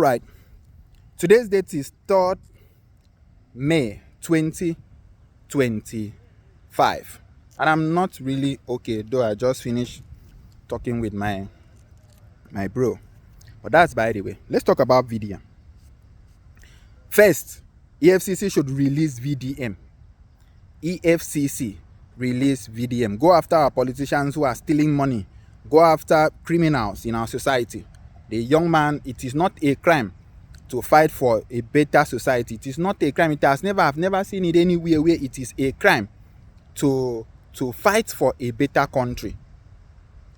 right. Today's date is 3rd May 2025. And I'm not really okay, though I just finished talking with my bro. But that's by the way. Let's talk about VDM. First, EFCC should release VDM. EFCC release VDM. Go after our politicians who are stealing money. Go after criminals in our society. The young man, it is not a crime to fight for a better society. It is not a crime. I've never seen it anywhere where it is a crime to fight for a better country.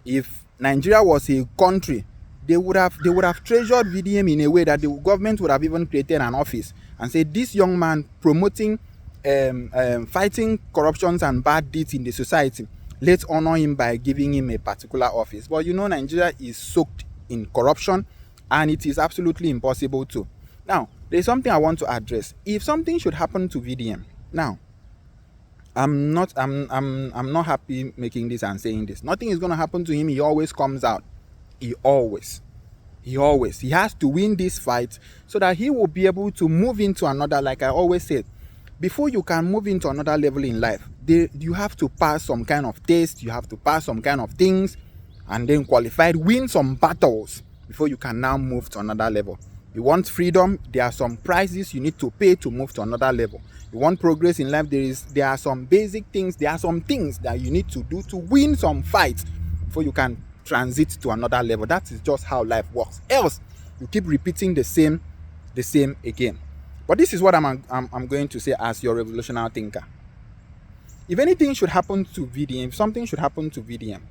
If Nigeria was a country, they would have treasured VDM in a way that the government would have even created an office and said, this young man promoting fighting corruptions and bad deeds in the society, let's honor him by giving him a particular office. But Nigeria is soaked in corruption, and it is absolutely impossible to. Now, there's something I want to address. If something should happen to VDM, now, I'm not happy making this and saying this. Nothing is going to happen to him. He always comes out. He has to win this fight so that he will be able to move into another. Like I always said, before you can move into another level in life, you have to pass some kind of test. You have to pass some kind of things, and then qualified, win some battles before you can now move to another level. You want freedom, there are some prices you need to pay to move to another level. You want progress in life, there are some basic things, there are some things that you need to do to win some fights before you can transit to another level. That is just how life works. Else, you keep repeating the same again. But this is what I'm going to say as your revolutionary thinker. If anything should happen to VDM, if something should happen to VDM,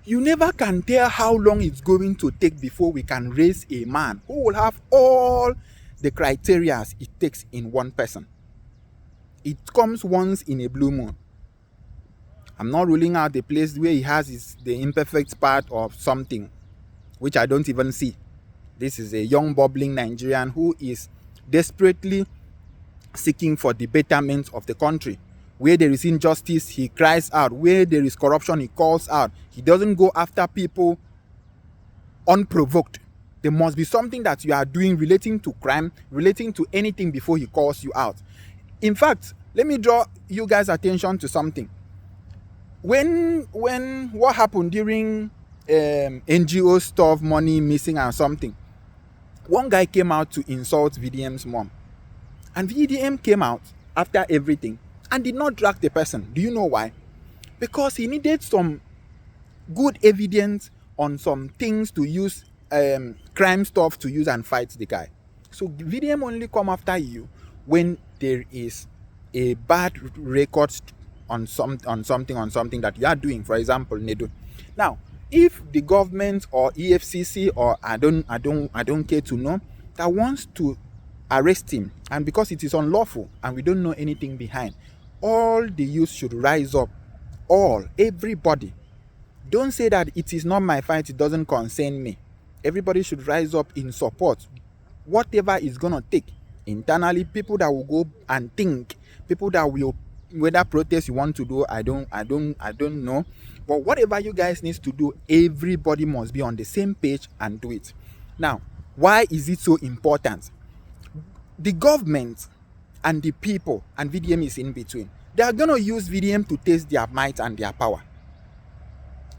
you never can tell how long it's going to take before we can raise a man who will have all the criteria it takes in one person. It comes once in a blue moon. I'm not ruling out the place where he has the imperfect part of something, which I don't even see. This is a young, bubbling Nigerian who is desperately seeking for the betterment of the country. Where there is injustice, he cries out. Where there is corruption, he calls out. He doesn't go after people unprovoked. There must be something that you are doing relating to crime, relating to anything before he calls you out. In fact, let me draw you guys' attention to something. When what happened during NGO stuff, money missing and something, one guy came out to insult VDM's mom. And VDM came out after everything and did not drag the person. Do you know why? Because he needed some good evidence on some things to use, crime stuff to use and fight the guy. So VDM only come after you when there is a bad record on something that you are doing. For example, Nedo. Now, if the government or EFCC or I don't care to know that wants to arrest him, and because it is unlawful and we don't know anything behind, all the youth should rise up. Everybody. Don't say that it is not my fight, it doesn't concern me. Everybody should rise up in support. Whatever is gonna take internally, people that will go and think, people that will, whether protest you want to do, I don't know. But whatever you guys need to do, everybody must be on the same page and do it. Now, why is it so important? The government and the people, and VDM is in between, they are going to use VDM to test their might and their power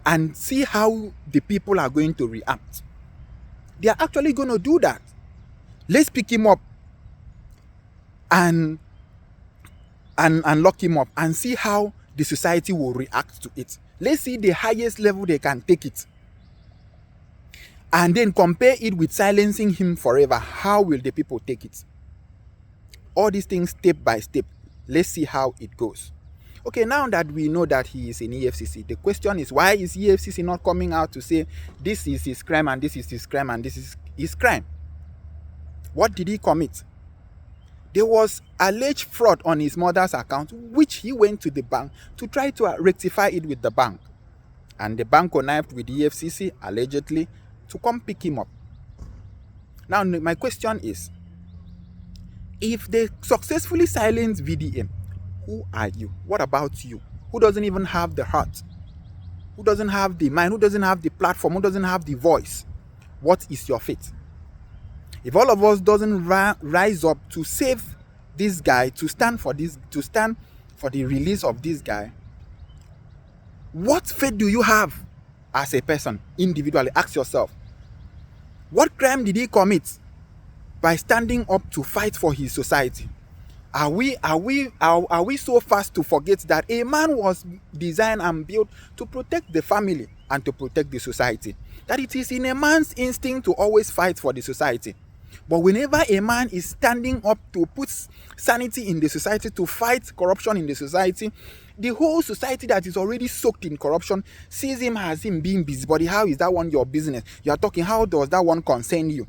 and see how the people are going to react. They are actually going to do that. Let's pick him up and lock him up and see how the society will react to it. Let's see the highest level they can take it. And then compare it with silencing him forever. How will the people take it? All these things step by step. Let's see how it goes. Okay, now that we know that he is in EFCC, the question is, why is EFCC not coming out to say this is his crime and this is his crime and this is his crime? What did he commit? There was alleged fraud on his mother's account, which he went to the bank to try to rectify it with the bank. And the bank connived with the EFCC, allegedly, to come pick him up. Now, my question is, if they successfully silence VDM, who are you? What about you? Who doesn't even have the heart? Who doesn't have the mind? Who doesn't have the platform? Who doesn't have the voice? What is your fate? If all of us doesn't rise up to save this guy, to stand for the release of this guy, what faith do you have as a person individually? Ask yourself, what crime did he commit by standing up to fight for his society? Are we so fast to forget that a man was designed and built to protect the family and to protect the society? That it is in a man's instinct to always fight for the society. But whenever a man is standing up to put sanity in the society, to fight corruption in the society, the whole society that is already soaked in corruption sees him as him being busybody. How is that one your business? You are talking, how does that one concern you?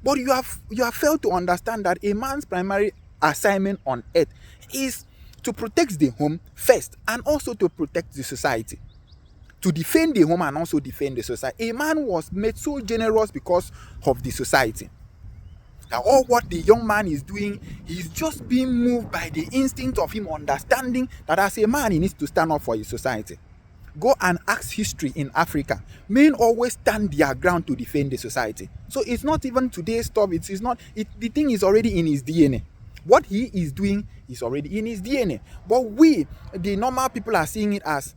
But you have failed to understand that a man's primary assignment on earth is to protect the home first, and also to protect the society, to defend the home and also defend the society. A man was made so generous because of the society. Now all what the young man is doing, he's just being moved by the instinct of him understanding that as a man he needs to stand up for his society. Go and ask history in Africa. Men always stand their ground to defend the society. So it's not even today's stuff. The thing is already in his DNA. What he is doing is already in his DNA. But we, the normal people, are seeing it as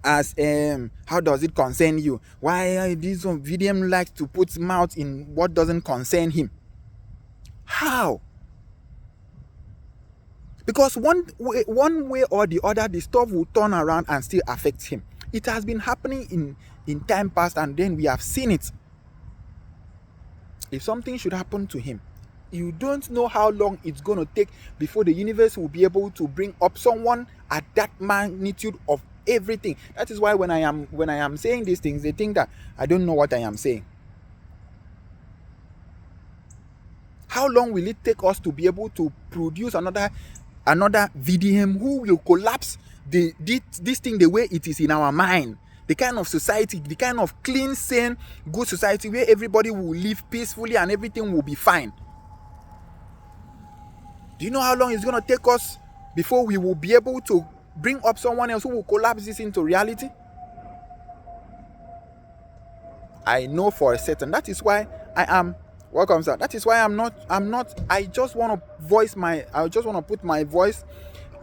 how does it concern you? Why this VDM likes to put mouth in what doesn't concern him? How? Because one way or the other, the stuff will turn around and still affect him. It has been happening in time past, and then we have seen it. If something should happen to him, you don't know how long it's going to take before the universe will be able to bring up someone at that magnitude of everything. That is why when I am saying these things, they think that I don't know what I am saying. How long will it take us to be able to produce another VDM who will collapse this thing the way it is in our mind? The kind of society, the kind of clean, sane, good society where everybody will live peacefully and everything will be fine. Do you know how long it's going to take us before we will be able to bring up someone else who will collapse this into reality? I know for a certain. That is why I am. Welcome, sir. That is why I'm not. I just want to put my voice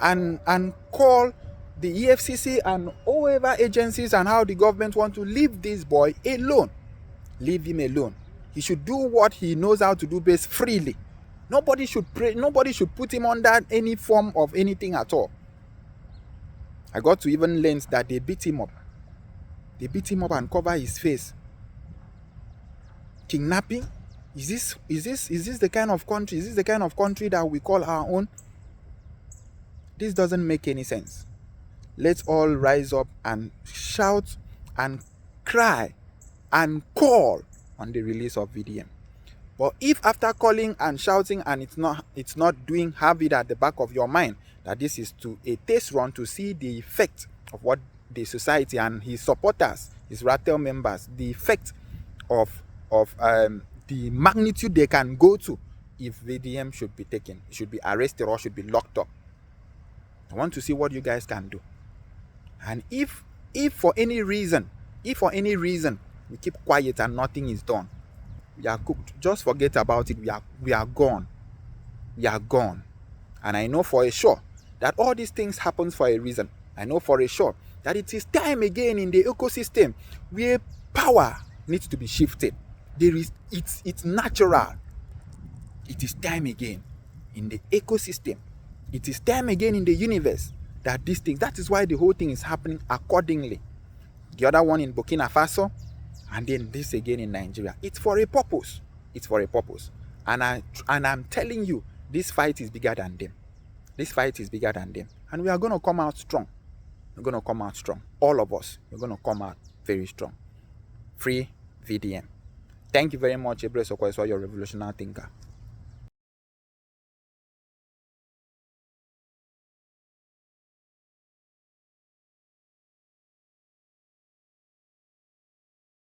and call the EFCC and whatever agencies and how the government want to leave this boy alone. Leave him alone. He should do what he knows how to do best, freely. Nobody should put him under any form of anything at all. I got to even learn that they beat him up. They beat him up and cover his face. Kidnapping? Is this the kind of country? Is this the kind of country that we call our own? This doesn't make any sense. Let's all rise up and shout and cry and call on the release of VDM. But if after calling and shouting and it's not doing, have it at the back of your mind that this is to a test run to see the effect of what the society and his supporters, his Rattel members, the effect of the magnitude they can go to if VDM should be taken, should be arrested or should be locked up. I want to see what you guys can do. And if for any reason we keep quiet and nothing is done, we are cooked. Just forget about it. We are gone. We are gone. And I know for a sure that all these things happen for a reason. I know for a sure that it is time again in the ecosystem where power needs to be shifted. It's natural. It is time again in the ecosystem. It is time again in the universe that this thing. That is why the whole thing is happening accordingly. The other one in Burkina Faso, and then this again in Nigeria. It's for a purpose. It's for a purpose. And I'm telling you, this fight is bigger than them. This fight is bigger than them. And we are going to come out strong. We're going to come out strong. All of us. We're going to come out very strong. Free VDM. Thank you very much, Ebre Sokoiswa, your revolutionary thinker.